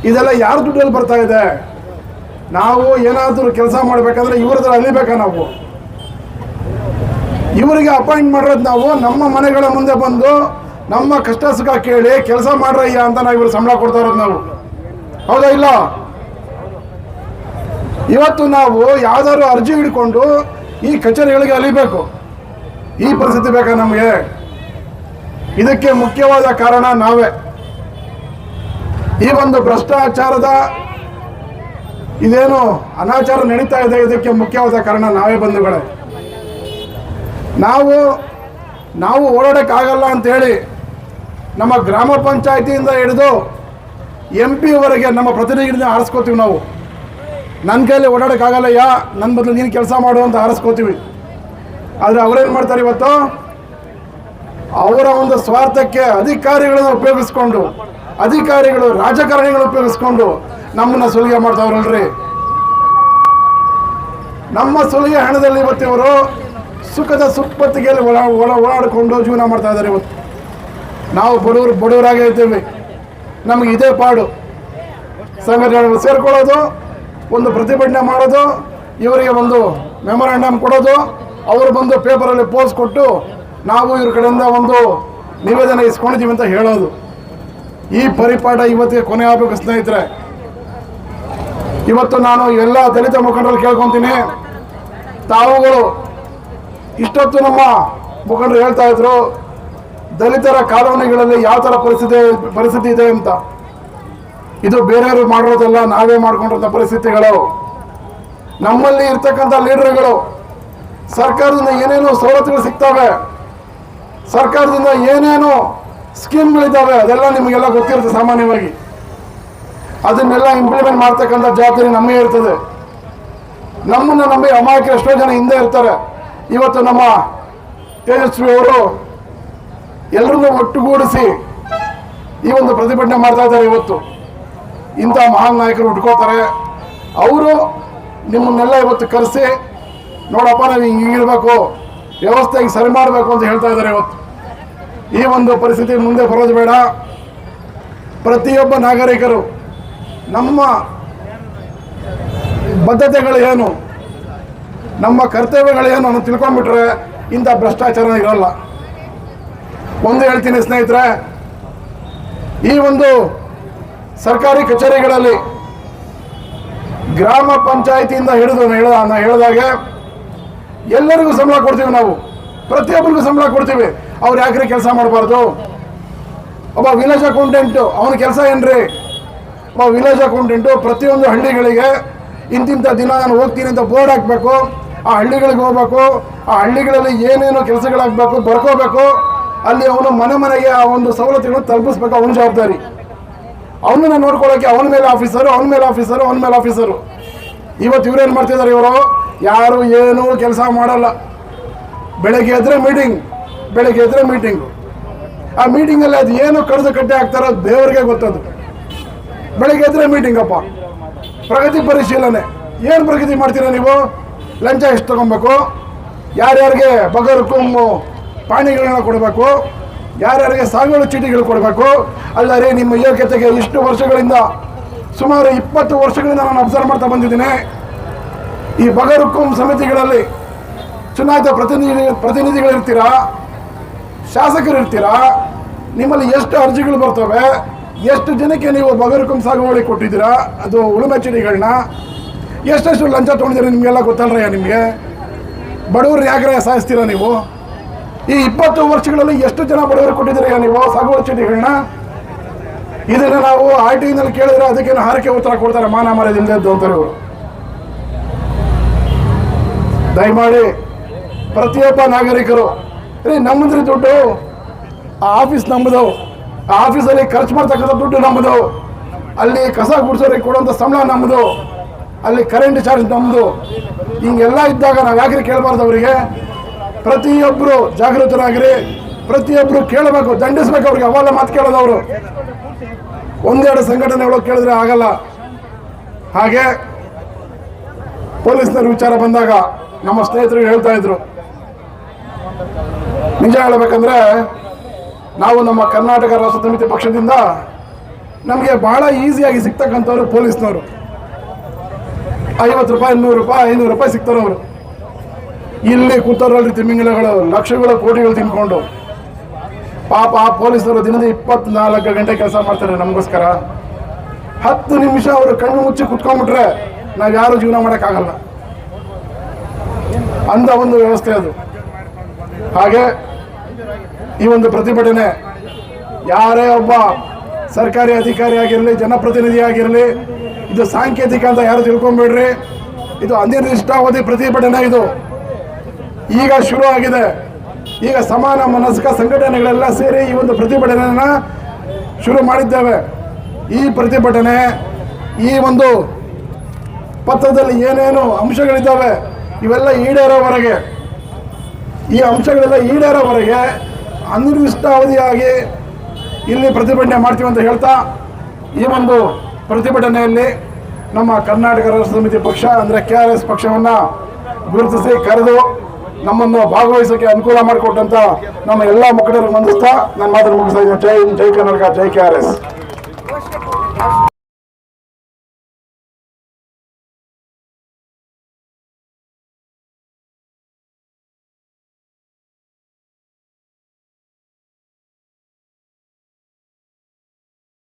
ಇದೆಲ್ಲ ಯಾರ ದುಡ್ಡಲ್ಲಿ ಬರ್ತಾ ಇದೆ? ನಾವು ಏನಾದರೂ ಕೆಲಸ ಮಾಡಬೇಕಂದ್ರೆ ಇವ್ರದ್ರ ಅಲಿಬೇಕಾ? ನಾವು ಇವರಿಗೆ ಅಪಾಯಿಂಟ್ ಮಾಡಿರೋದು ನಾವು ನಮ್ಮ ಮನೆಗಳ ಮುಂದೆ ಬಂದು ನಮ್ಮ ಕಷ್ಟ ಸುಖ ಕೇಳಿ ಕೆಲಸ ಮಾಡ್ರಯ್ಯ ಅಂತ ನಾವು ಇವ್ರು ಸಂಬಳ ಕೊಡ್ತಾ ಇರೋದು ನಾವು. ಹೌದಾ ಇಲ್ಲ? ಇವತ್ತು ನಾವು ಯಾವ್ದಾದ್ರು ಅರ್ಜಿ ಹಿಡ್ಕೊಂಡು ಈ ಕಚೇರಿಗಳಿಗೆ ಅಲಿಬೇಕು. ಈ ಪರಿಸ್ಥಿತಿ ಬೇಕಾ ನಮಗೆ? ಇದಕ್ಕೆ ಮುಖ್ಯವಾದ ಕಾರಣ ನಾವೇ. ಈ ಒಂದು ಭ್ರಷ್ಟಾಚಾರದ ಇದೇನು ಅನಾಚಾರ ನಡೀತಾ ಇದೆ, ಇದಕ್ಕೆ ಮುಖ್ಯವಾದ ಕಾರಣ ನಾವೇ ಬಂಧುಗಳೇ. ನಾವು ಓಡಾಡೋಕ್ಕಾಗಲ್ಲ ಅಂತೇಳಿ ನಮ್ಮ ಗ್ರಾಮ ಪಂಚಾಯತಿಯಿಂದ ಹಿಡಿದು MP ವರೆಗೆ ನಮ್ಮ ಪ್ರತಿನಿಧಿಗಳನ್ನ ಆರಿಸ್ಕೋತೀವಿ ನಾವು. ನನ್ನ ಕೈಯಲ್ಲಿ ಓಡಾಡೋಕ್ಕಾಗಲ್ಲಯ್ಯ, ನನ್ನ ಬದಲು ನೀನು ಕೆಲಸ ಮಾಡು ಅಂತ ಆರಿಸ್ಕೋತೀವಿ. ಆದರೆ ಅವರೇನು ಮಾಡ್ತಾರೆ ಇವತ್ತು? ಅವರ ಒಂದು ಸ್ವಾರ್ಥಕ್ಕೆ ಅಧಿಕಾರಿಗಳನ್ನು ಉಪಯೋಗಿಸ್ಕೊಂಡು, ರಾಜಕಾರಣಿಗಳು ಉಪಯೋಗಿಸ್ಕೊಂಡು ನಮ್ಮನ್ನ ಸುಲಿಗೆ ಮಾಡ್ತಾವ್ರಲ್ರಿ. ನಮ್ಮ ಸುಲಿಗೆ ಹಣದಲ್ಲಿ ಇವತ್ತಿವರು ಸುಖದ ಸುಪ್ಪತ್ತಿಗೆಯಲ್ಲಿ ಓಡಾಡಿಕೊಂಡು ಜೀವನ ಮಾಡ್ತಾ ಇದ್ದಾರೆ. ಇವತ್ತು ನಾವು ಬಡವರಾಗೇ ಇದ್ದೇವೆ. ನಮಗೆ ಇದೇ ಪಾಡು. ಸಂಘಟನೆಗಳು ಸೇರ್ಕೊಳ್ಳೋದು, ಒಂದು ಪ್ರತಿಭಟನೆ ಮಾಡೋದು, ಇವರಿಗೆ ಒಂದು ಮೆಮೊರಾಂಡಮ್ ಕೊಡೋದು, ಅವರು ಬಂದು ಪೇಪರಲ್ಲಿ ಪೋಸ್ಟ್ ಕೊಟ್ಟು ನಾವು ಇವ್ರ ಕಡೆಯಿಂದ ಒಂದು ನಿವೇದನೆ ಇಸ್ಕೊಂಡಿದ್ದೀವಿ ಅಂತ ಹೇಳೋದು. ಈ ಪರಿಪಾಠ ಇವತ್ತಿಗೆ ಕೊನೆ ಆಗಬೇಕು ಸ್ನೇಹಿತರೆ. ಇವತ್ತು ನಾನು ಎಲ್ಲ ದಲಿತ ಮುಖಂಡರು ಕೇಳ್ಕೊತೀನಿ, ತಾವುಗಳು ಇಷ್ಟೊತ್ತು ನಮ್ಮ ಮುಖಂಡರು ಹೇಳ್ತಾ ಇದ್ರು ದಲಿತರ ಕಾಲೋನಿಗಳಲ್ಲಿ ಯಾವ ಥರ ಪರಿಸ್ಥಿತಿ ಇದೆ ಅಂತ. ಇದು ಬೇರೆಯವರು ಮಾಡಿರೋದಲ್ಲ, ನಾವೇ ಮಾಡ್ಕೊಂಡಿರೋ ಪರಿಸ್ಥಿತಿಗಳು. ನಮ್ಮಲ್ಲಿ ಇರ್ತಕ್ಕಂಥ ಲೀಡರ್ಗಳು ಸರ್ಕಾರದಿಂದ ಏನೇನು ಸವಲತ್ತುಗಳು ಸಿಗ್ತವೆ, ಸರ್ಕಾರದಿಂದ ಏನೇನು ಸ್ಕೀಮ್ಗಳಿದ್ದಾವೆ, ಅದೆಲ್ಲ ನಿಮಗೆಲ್ಲ ಗೊತ್ತಿರುತ್ತೆ ಸಾಮಾನ್ಯವಾಗಿ. ಅದನ್ನೆಲ್ಲ ಇಂಪ್ಲಿಮೆಂಟ್ ಮಾಡ್ತಕ್ಕಂಥ ಜವಾಬ್ದಾರಿ ನಮಗೆ ಇರ್ತದೆ. ನಮ್ಮನ್ನು ನಂಬಿ ಅಮಾಯಕರು ಎಷ್ಟೋ ಜನ ಹಿಂದೆ ಇರ್ತಾರೆ. ಇವತ್ತು ನಮ್ಮ ತೇಜಸ್ವಿ ಅವರು ಎಲ್ಲರನ್ನೂ ಒಟ್ಟುಗೂಡಿಸಿ ಈ ಒಂದು ಪ್ರತಿಭಟನೆ ಮಾಡ್ತಾ ಇದ್ದಾರೆ. ಇವತ್ತು ಇಂಥ ಮಹಾನ್ ನಾಯಕರು ಹುಡ್ಕೋತಾರೆ. ಅವರು ನಿಮ್ಮನ್ನೆಲ್ಲ ಇವತ್ತು ಕರೆಸಿ, ನೋಡಪ್ಪ ನಾವು ಹಿಂಗಿರ್ಬೇಕು, ವ್ಯವಸ್ಥೆಗೆ ಸರಿ ಮಾಡಬೇಕು ಅಂತ ಹೇಳ್ತಾ ಇದ್ದಾರೆ. ಇವತ್ತು ಈ ಒಂದು ಪರಿಸ್ಥಿತಿ ಮುಂದೆ ಬರೋದು ಬೇಡ. ಪ್ರತಿಯೊಬ್ಬ ನಾಗರಿಕರು ನಮ್ಮ ಬದ್ಧತೆಗಳು ಏನು, ನಮ್ಮ ಕರ್ತವ್ಯಗಳೇನು ಅನ್ನೋ ತಿಳ್ಕೊಂಡ್ಬಿಟ್ರೆ ಇಂಥ ಭ್ರಷ್ಟಾಚಾರ ಇರೋಲ್ಲ. ಒಂದು ಹೇಳ್ತೀನಿ ಸ್ನೇಹಿತರೆ, ಈ ಒಂದು ಸರ್ಕಾರಿ ಕಚೇರಿಗಳಲ್ಲಿ ಗ್ರಾಮ ಪಂಚಾಯಿತಿಯಿಂದ ಹಿಡಿದು ಹೇಳಿದಾಗೆ ಎಲ್ಲರಿಗೂ ಸಂಬಳ ಕೊಡ್ತೀವಿ ನಾವು, ಪ್ರತಿಯೊಬ್ಬರಿಗೂ ಸಂಬಳ ಕೊಡ್ತೀವಿ. ಅವ್ರು ಯಾಕ್ರಿ ಕೆಲಸ ಮಾಡಬಾರ್ದು? ಒಬ್ಬ ವಿಲೇಜ್ ಅಕೌಂಟೆಂಟು ಅವನ ಕೆಲಸ ಏನ್ರಿ? ಒಬ್ಬ ವಿಲೇಜ್ ಅಕೌಂಟೆಂಟು ಪ್ರತಿಯೊಂದು ಹಳ್ಳಿಗಳಿಗೆ ಇಂತಿಂಥ ದಿನ ನಾನು ಹೋಗ್ತೀನಿ ಅಂತ ಬೋರ್ಡ್ ಹಾಕಬೇಕು. ಆ ಹಳ್ಳಿಗಳಿಗೆ ಹೋಗ್ಬೇಕು, ಆ ಹಳ್ಳಿಗಳಲ್ಲಿ ಏನೇನು ಕೆಲಸಗಳಾಗಬೇಕು ಬರ್ಕೋಬೇಕು. ಅಲ್ಲಿ ಅವನು ಮನೆಗೆ ಆ ಒಂದು ಸವಲತ್ತುಗಳನ್ನು ತಲುಪಿಸ್ಬೇಕು. ಅವನ ಜವಾಬ್ದಾರಿ. ಅವನನ್ನ ನೋಡ್ಕೊಳ್ಳೋಕೆ ಅವನ ಮೇಲೆ ಆಫೀಸರು. ಇವತ್ತು ಇವ್ರೇನು ಮಾಡ್ತಿದ್ದಾರೆ? ಇವರು ಯಾರು ಏನೂ ಕೆಲಸ ಮಾಡಲ್ಲ. ಬೆಳಗ್ಗೆ ಎದ್ರೆ ಮೀಟಿಂಗು. ಆ ಮೀಟಿಂಗಲ್ಲಿ ಅದು ಏನು ಕಡ್ದು ಕಟ್ಟೆ ಹಾಕ್ತಾರೋ ದೇವರಿಗೆ ಗೊತ್ತದು. ಬೆಳಗ್ಗೆ ಎದ್ರೆ ಮೀಟಿಂಗಪ್ಪ, ಪ್ರಗತಿ ಪರಿಶೀಲನೆ. ಏನು ಪ್ರಗತಿ ಮಾಡ್ತೀರಾ ನೀವು? ಲಂಚ ಎಷ್ಟು ತಗೊಬೇಕು, ಯಾರ್ಯಾರಿಗೆ ಬಗರ್ಕುಮ್ಮು ಪಾಣಿಗಳನ್ನ ಕೊಡಬೇಕು, ಯಾರ್ಯಾರಿಗೆ ಸಾಗುವಳಿ ಚೀಟಿಗಳು ಕೊಡಬೇಕು. ಅಲ್ಲದೆ ನಿಮ್ಮ ಯೋಗ್ಯತೆಗೆ ಇಷ್ಟು ವರ್ಷಗಳಿಂದ, ಸುಮಾರು 20 ವರ್ಷಗಳಿಂದ ನಾನು ಅಬ್ಸರ್ವ್ ಮಾಡ್ತಾ ಬಂದಿದ್ದೀನಿ. ಈ ಬಗರ್ಕುಂ ಸಮಿತಿಗಳಲ್ಲಿ ಚುನಾಯಿತ ಪ್ರತಿನಿಧಿಗಳಿರ್ತೀರಾ, ಶಾಸಕರಿರ್ತೀರಾ. ನಿಮ್ಮಲ್ಲಿ ಎಷ್ಟು ಅರ್ಜಿಗಳು ಬರ್ತವೆ, ಎಷ್ಟು ಜನಕ್ಕೆ ನೀವು ಬಗರ್ಕುಂ ಸಾಗುವಳಿ ಕೊಟ್ಟಿದ್ದೀರಾ, ಅದು ಉಳುಮೆ ಚೀಟಿಗಳನ್ನ ಎಷ್ಟೆಷ್ಟು ಲಂಚ ತೊಗೊಂಡಿದ್ದೀರಾ ನಿಮಗೆಲ್ಲ ಗೊತ್ತಲ್ರಯ್ಯ. ನಿಮಗೆ ಬಡವರು ಯಾಕ್ರೆ ಸಾಯಿಸ್ತೀರಾ ನೀವು? ಈ 20 ವರ್ಷಗಳಲ್ಲಿ ಎಷ್ಟು ಜನ ಬಡವರು ಕೊಟ್ಟಿದ್ದೀರಾ ನೀವು ಸಾಗುವಳಿ ಚೀಟಿಗಳನ್ನ? ಇದನ್ನು ನಾವು RTIನಲ್ಲಿ ಕೇಳಿದ್ರೆ ಅದಕ್ಕೇನು ಹಾರಿಕೆ ಉತ್ತರ ಕೊಡ್ತಾರೆ, ಮಾನ ಮರ್ಯಾದೆಯಿಲ್ಲದೆ ಅಂತಾರೆ ಇವರು. ದಯಮಾಡಿ ಪ್ರತಿಯೊಬ್ಬ ನಾಗರಿಕರು, ನಮ್ಮದ್ರಿ ದುಡ್ಡು, ಆ ಆಫೀಸ್ ನಮ್ಮದು, ಆ ಆಫೀಸಲ್ಲಿ ಖರ್ಚು ಮಾಡ್ತಕ್ಕಂಥ ದುಡ್ಡು ನಮ್ಮದು, ಅಲ್ಲಿ ಕಸ ಗುಡಿಸೋರಿಗೆ ಕೊಡುವಂಥ ಸಂಬಳ ನಮ್ಮದು, ಅಲ್ಲಿ ಕರೆಂಟ್ ಚಾರ್ಜ್ ನಮ್ಮದು. ಹಿಂಗೆಲ್ಲ ಇದ್ದಾಗ ನಾವು ಯಾಕ್ರಿ ಕೇಳಬಾರ್ದು ಅವರಿಗೆ? ಪ್ರತಿಯೊಬ್ಬರು ಜಾಗೃತರಾಗಿರಿ, ಪ್ರತಿಯೊಬ್ಬರು ಕೇಳಬೇಕು, ದಂಡಿಸ್ಬೇಕು ಅವ್ರಿಗೆ. ಅವೆಲ್ಲ ಮಾತು ಕೇಳೋದು ಅವರು. ಒಂದೆರಡು ಸಂಘಟನೆಗಳು ಕೇಳಿದ್ರೆ ಆಗಲ್ಲ. ಹಾಗೆ ಪೊಲೀಸ್ನವ್ರ ವಿಚಾರ ಬಂದಾಗ ನಮ್ಮ ಸ್ನೇಹಿತರು ಹೇಳ್ತಾ ಇದ್ರು, ನಿಜ ಹೇಳಬೇಕಂದ್ರೆ ನಾವು ನಮ್ಮ ಕರ್ನಾಟಕ ರಾಷ್ಟ್ರ ಸಮಿತಿ ಪಕ್ಷದಿಂದ ನಮಗೆ ಭಾಳ ಈಸಿಯಾಗಿ ಸಿಗ್ತಕ್ಕಂಥವ್ರು ಪೊಲೀಸ್ನವರು. 50 ರೂಪಾಯಿ, 100 ರೂಪಾಯಿ, 500 ರೂಪಾಯಿ ಸಿಗ್ತಾರವರು. ಇಲ್ಲಿ ಕೂತವ್ರಲ್ಲಿ ತಿಮಿಂಗಲಗಳು ಲಕ್ಷಗಳ ಕೋಟಿಗಳು ತಿನ್ಕೊಂಡು ಪಾಪ ಆ ಪೊಲೀಸರು ದಿನದ 24 ಗಂಟೆ ಕೆಲಸ ಮಾಡ್ತಾರೆ ನಮಗೋಸ್ಕರ. 10 ನಿಮಿಷ ಅವರು ಕಣ್ಣು ಮುಚ್ಚಿ ಕುತ್ಕೊಂಡ್ಬಿಟ್ರೆ ನಾವು ಯಾರು ಜೀವನ ಮಾಡೋಕ್ಕಾಗಲ್ಲ. ಅಂಥ ಒಂದು ವ್ಯವಸ್ಥೆ ಅದು. ಹಾಗೆ ಈ ಒಂದು ಪ್ರತಿಭಟನೆ ಯಾರೇ ಒಬ್ಬ ಸರ್ಕಾರಿ ಅಧಿಕಾರಿ ಆಗಿರಲಿ, ಜನಪ್ರತಿನಿಧಿ ಆಗಿರಲಿ, ಇದು ಸಾಂಕೇತಿಕ ಅಂತ ಯಾರು ತಿಳ್ಕೊಂಬೇಡ್ರಿ. ಇದು ಅನಿರ್ದಿಷ್ಟಾವಧಿ ಪ್ರತಿಭಟನೆ. ಇದು ಈಗ ಶುರು ಆಗಿದೆ. ಈಗ ಸಮಾನ ಮನಸ್ಕ ಸಂಘಟನೆಗಳೆಲ್ಲ ಸೇರಿ ಈ ಒಂದು ಪ್ರತಿಭಟನೆಯನ್ನು ಶುರು ಮಾಡಿದ್ದೇವೆ. ಈ ಪ್ರತಿಭಟನೆ, ಈ ಒಂದು ಪತ್ರದಲ್ಲಿ ಏನೇನು ಅಂಶಗಳಿದ್ದಾವೆ ಇವೆಲ್ಲ ಈಡೇರೋವರೆಗೆ, ಈ ಅಂಶಗಳೆಲ್ಲ ಈಡೇರೋವರೆಗೆ ಅನಿರ್ದಿಷ್ಟಾವಧಿಯಾಗಿ ಇಲ್ಲಿ ಪ್ರತಿಭಟನೆ ಮಾಡ್ತೀವಿ ಅಂತ ಹೇಳ್ತಾ, ಈ ಒಂದು ಪ್ರತಿಭಟನೆಯಲ್ಲಿ ನಮ್ಮ ಕರ್ನಾಟಕ ರಾಷ್ಟ್ರ ಸಮಿತಿ ಪಕ್ಷ ಅಂದರೆ KRS ಪಕ್ಷವನ್ನು ಗುರುತಿಸಿ ಕರೆದು ನಮ್ಮನ್ನು ಭಾಗವಹಿಸೋಕ್ಕೆ ಅನುಕೂಲ ಮಾಡಿಕೊಟ್ಟಂತ ನಮ್ಮ ಎಲ್ಲ ಮುಖಂಡರು ವಂದಿಸ್ತಾ ನನ್ನ ಮಾತನ್ನು ಮುಗಿಸ್ತಾ ಇದ್ದೀನಿ. ಜೈ ಹಿಂದ್, ಜೈ ಕರ್ನಾಟಕ, ಜೈ KRS.